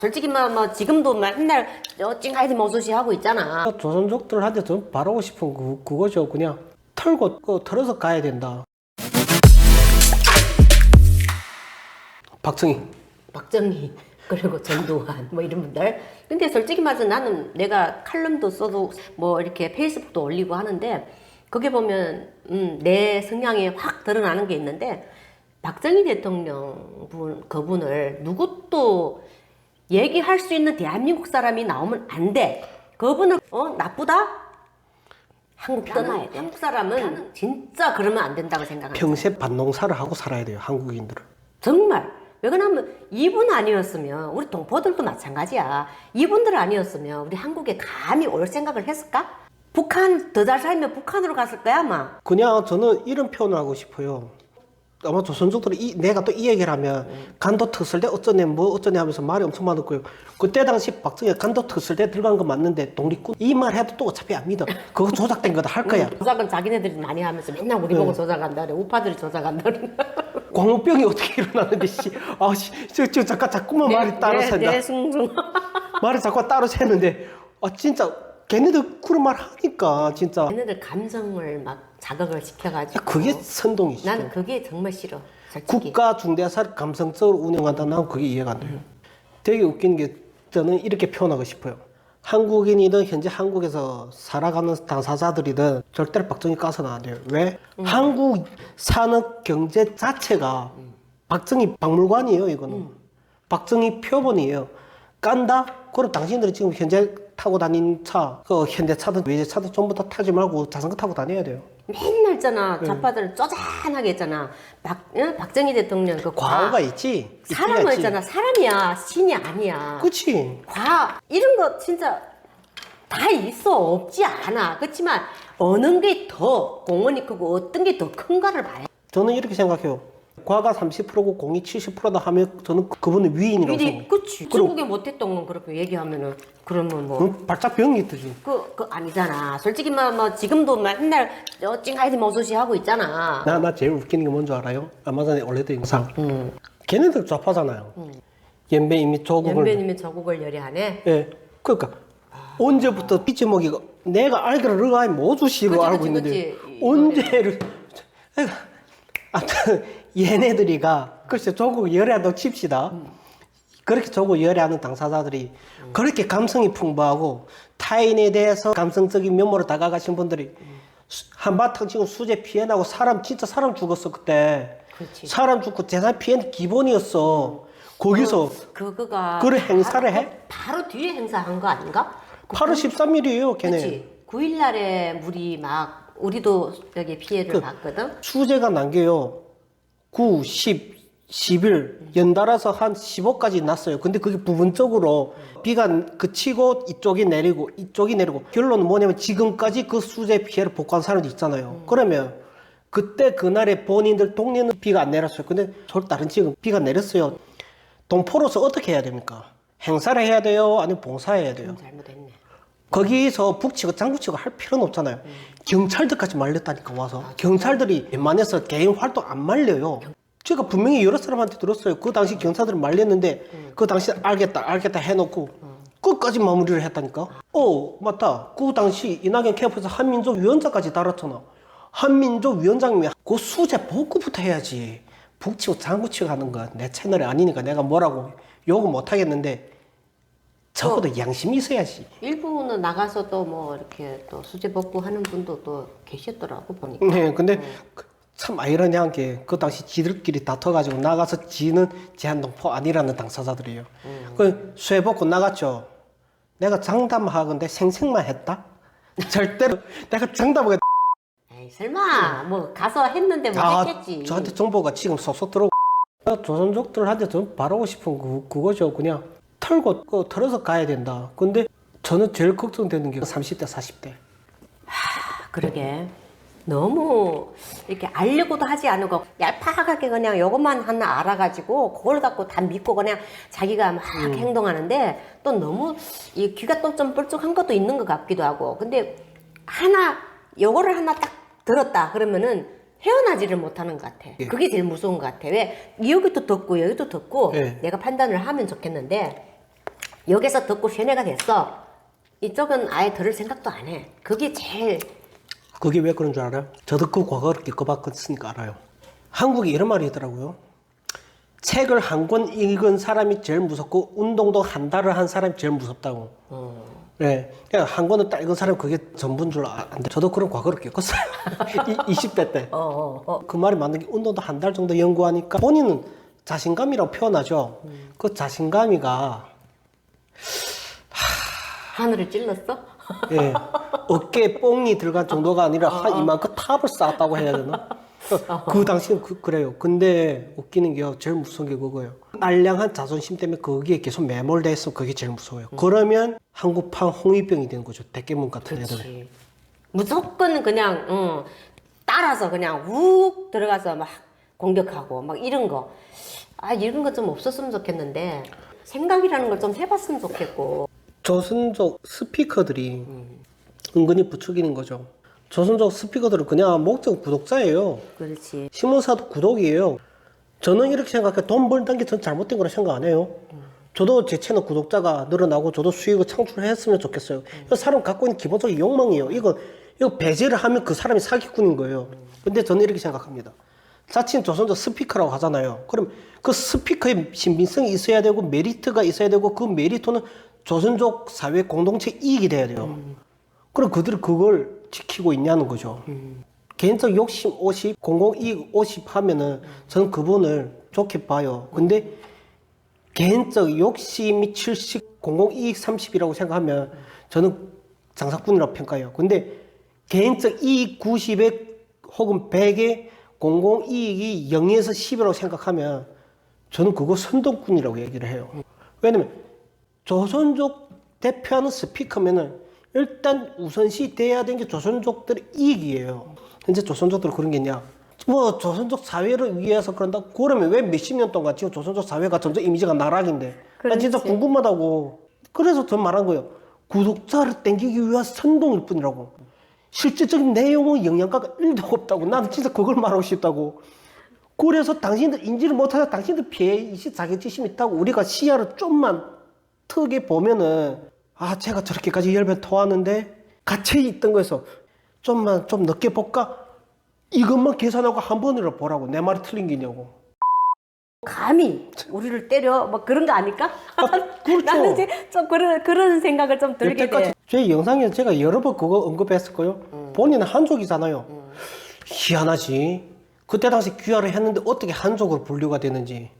솔직히 뭐 지금도 맨날 찡하이드 머소시 하고 있잖아. 조선족들한테 좀 바라고 싶은 그거죠. 그냥 털고 털어서 가야 된다. 박정희 그리고 전두환 뭐 이런 분들. 근데 솔직히 말해서 나는 내가 칼럼도 써도 뭐 이렇게 페이스북도 올리고 하는데 거기 보면 내 성향이 확 드러나는 게 있는데 박정희 대통령 그분을 누구도 얘기할 수 있는 대한민국 사람이 나오면 안 돼. 그분은 나쁘다? 한국 떠나야 돼. 한국 사람은 진짜 그러면 안 된다고 생각합니다. 평생 반농사를 하고 살아야 돼요. 한국인들은. 정말. 왜 그러냐면 이분 아니었으면 우리 동포들도 마찬가지야. 이분들 아니었으면 우리 한국에 감히 올 생각을 했을까? 북한 더 잘 살면 북한으로 갔을 거야 아마. 그냥 저는 이런 표현을 하고 싶어요. 아마 조선족들이 내가 또 이 얘기를 하면 간도 텄을 때 어쩌네 뭐 어쩌네 하면서 말이 엄청 많았고요. 그때 당시 박정희가 간도 텄을 때 들어간 거 맞는데 독립군 이 말 해도 또 어차피 안 믿어. 그거 조작된 거다 할 거야. 조작은 자기네들이 많이 하면서 맨날 우리 보고 조작한다 그래. 우파들이 조작한다 그래. 광우병이 어떻게 일어나는데 저 잠깐 자꾸만 말이 따로 샌다. 내숭숭. 말이 자꾸 따로 새는데 진짜 걔네들 그런 말 하니까 진짜 걔네들 감성을 막 자극을 시켜가지고. 그게 선동이시죠. 나는 그게 정말 싫어. 솔직히. 국가 중대사를 감성적으로 운영한다. 난 그게 이해가 안 돼요. 되게 웃긴 게 저는 이렇게 표현하고 싶어요. 한국인이든 현재 한국에서 살아가는 당사자들이든 절대로 박정희 까서는 안 돼요. 왜? 한국 산업 경제 자체가 박정희 박물관이에요. 이거는 박정희 표본이에요. 깐다? 그럼 당신들이 지금 현재 타고 다니는 차, 현대차든 외제차든 전부 다 타지 말고 자전거 타고 다녀야 돼요. 맨날 있잖아. 좌파들은 쪼잔하게 있잖아. 박정희 대통령 그 과거가 있지. 사람은 있잖아. 사람이야. 신이 아니야. 그치. 이런 거 진짜 다 있어. 없지 않아. 그렇지만 어느 게 더 공헌이 크고 어떤 게 더 큰가를 봐야. 저는 이렇게 생각해요. 과가 30%고 공이 70%다 하면 저는 그분은 위인이라고 생각해요. 그치. 중국에 못했던 건 그렇게 얘기하면은 그러면 뭐. 발작 병이 뜨지. 그 아니잖아. 솔직히 뭐 지금도 맨날 찡하이드 머소시 하고 있잖아. 나 제일 웃기는 게 뭔지 알아요? 얼마 전에 올렸던 영상. 걔네들 좌파잖아요. 연배님이 조국을 열애하네. 예. 그러니까 언제부터 피치먹이가 내가 알기로 너가 모주시로 알고 있는데 언제를 아무튼 얘네들이가 글쎄 조국 열애한다고 칩시다. 그렇게 조국 열애하는 당사자들이 그렇게 감성이 풍부하고 타인에 대해서 감성적인 면모로 다가가신 분들이 한바탕 지금 수재 피해나고 진짜 사람 죽었어 그때. 그렇지. 사람 죽고 재산 피해는 기본이었어. 거기서 그거가 그런 행사를 해? 바로 뒤에 행사한 거 아닌가? 8월 13일이에요 걔네. 그치. 9일 날에 우리도 여기 피해를 봤거든. 수재가 난게요. 9, 10, 10일 연달아서 한 15까지 났어요. 근데 그게 부분적으로 비가 그치고 이쪽이 내리고 결론은 뭐냐면 지금까지 그 수재 피해를 복구한 사람도 있잖아요. 그러면 그때 그날에 본인들 동네는 비가 안 내렸어요. 근데 저 다른 지역은 비가 내렸어요. 동포로서 어떻게 해야 됩니까? 행사를 해야 돼요? 아니면 봉사해야 돼요? 잘못했네. 거기서 북치고 장구치고 할 필요는 없잖아요. 경찰들까지 말렸다니까 와서. 경찰들이 웬만해서 개인 활동 안 말려요. 제가 분명히 여러 사람한테 들었어요. 그 당시 경찰들은 말렸는데 그 당시 알겠다 해놓고 끝까지 마무리를 했다니까. 맞다. 그 당시 이낙연 캠프에서 한민족 위원장까지 달았잖아. 한민족 위원장님이 그 수재 복구부터 해야지. 북치고 장구치고 하는 건 내 채널이 아니니까 내가 뭐라고 욕을 못 하겠는데 적어도 양심이 있어야지. 일부는 나가서 또 뭐 이렇게 또 수재 복구하는 분도 또 계셨더라고 보니까. 네, 근데 참 아이러니한 게 그 당시 지들끼리 다퉈가지고 나가서 지는 제한동포 아니라는 당사자들이에요. 그 수해 복구 나갔죠. 내가 장담하건대 생색만 했다? 절대로 내가 장담하고 에이 설마 뭐 가서 했는데 뭐 했겠지. 저한테 정보가 지금 쏙쏙 들어오고 조선족들한테 좀 바라고 싶은 그거죠. 그냥 털어서 가야 된다. 근데 저는 제일 걱정되는 게 30대, 40대. 그러게. 너무 이렇게 알려고도 하지 않고 얄팍하게 그냥 요것만 하나 알아가지고 그걸 갖고 다 믿고 그냥 자기가 막 행동하는데 또 너무 이 귀가 또 좀 뻘쭉한 것도 있는 것 같기도 하고. 근데 요거를 하나 딱 들었다 그러면은 헤어나지를 못하는 것 같아. 그게 제일 무서운 것 같아. 왜 여기도 듣고 여기도 듣고 네. 내가 판단을 하면 좋겠는데 여기서 듣고 세뇌가 됐어. 이쪽은 아예 들을 생각도 안 해. 그게 제일 그게 왜 그런 줄 알아요? 저도 그 과거를 겪어봤으니까 알아요. 한국에 이런 말이 있더라고요. 책을 한 권 읽은 사람이 제일 무섭고 운동도 한 달을 한 사람이 제일 무섭다고. 네, 그냥 한 권을 딱 읽은 사람이 그게 전부인 줄 아는데 저도 그런 과거를 겪었어요. 20대 때. 그 말이 맞는 게 운동도 한 달 정도 연구하니까 본인은 자신감이라고 표현하죠. 그 자신감이가 하늘을 찔렀어? 예, 어깨에 뽕이 들어간 정도가 아니라 한 이만큼 탑을 쌓았다고 해야 되나? 그 당시는 그래요. 근데 웃기는 게요. 제일 무서운 게 그거예요. 알량한 자존심 때문에 거기에 계속 매몰돼 있으면 그게 제일 무서워요. 그러면 한국판 홍위병이 되는 거죠. 대깨문 같은 애들. 그렇지. 무조건 그냥 따라서 그냥 욱 들어가서 막 공격하고 막 이런 거. 아, 이런 거 좀 없었으면 좋겠는데 생각이라는 걸 좀 해봤으면 좋겠고. 조선족 스피커들이 은근히 부추기는 거죠. 조선족 스피커들은 그냥 목적 구독자예요. 그렇지. 신문사도 구독이에요. 저는 이렇게 생각해. 돈 벌는 게 전 잘못된 거라 생각 안 해요. 저도 제 채널 구독자가 늘어나고 저도 수익을 창출했으면 좋겠어요. 이거 사람 갖고 있는 기본적인 욕망이에요. 이거 배제를 하면 그 사람이 사기꾼인 거예요. 근데 저는 이렇게 생각합니다. 자칭 조선족 스피커라고 하잖아요. 그럼 그 스피커의 신빙성이 있어야 되고 메리트가 있어야 되고 그 메리트는 조선족 사회 공동체 이익이 돼야 돼요. 그럼 그들이 그걸 지키고 있냐는 거죠. 개인적 욕심 50, 공공이익 50 하면은 저는 그분을 좋게 봐요. 근데 개인적 욕심이 70, 공공이익 30이라고 생각하면 저는 장사꾼이라고 평가해요. 근데 개인적 이익 90에 혹은 100에 공공이익이 0에서 10이라고 생각하면 저는 그거 선동꾼이라고 얘기를 해요. 왜냐면 조선족 대표하는 스피커면은 일단 우선시 돼야 되는 게 조선족들의 이익이에요. 현재 조선족들은 그런 게 있냐? 뭐 조선족 사회를 위해서 그런다? 그러면 왜 몇십 년 동안 지금 조선족 사회가 점점 이미지가 나락인데? 나 진짜 궁금하다고. 그래서 전 말한 거예요. 구독자를 땡기기 위한 선동일 뿐이라고. 실질적인 내용은 영양가가 1도 없다고. 나는 진짜 그걸 말하고 싶다고. 그래서 당신들 인지를 못하다 당신들 피해의식 자격지심이 있다고 우리가 시야를 좀만 트게 보면은 아 제가 저렇게까지 열변 토하는데 갇혀 있던 거에서 좀 늦게 볼까? 이것만 계산하고 한 번으로 보라고. 내 말이 틀린 게냐고. 감히 우리를 때려 뭐 그런 거 아닐까? 그렇죠. 나는 이제 좀 그런 생각을 좀 들게 돼. 제 영상에서 제가 여러 번 그거 언급했을 거예요. 본인은 한족이잖아요. 희한하지. 그때 당시 귀화를 했는데 어떻게 한족으로 분류가 되는지.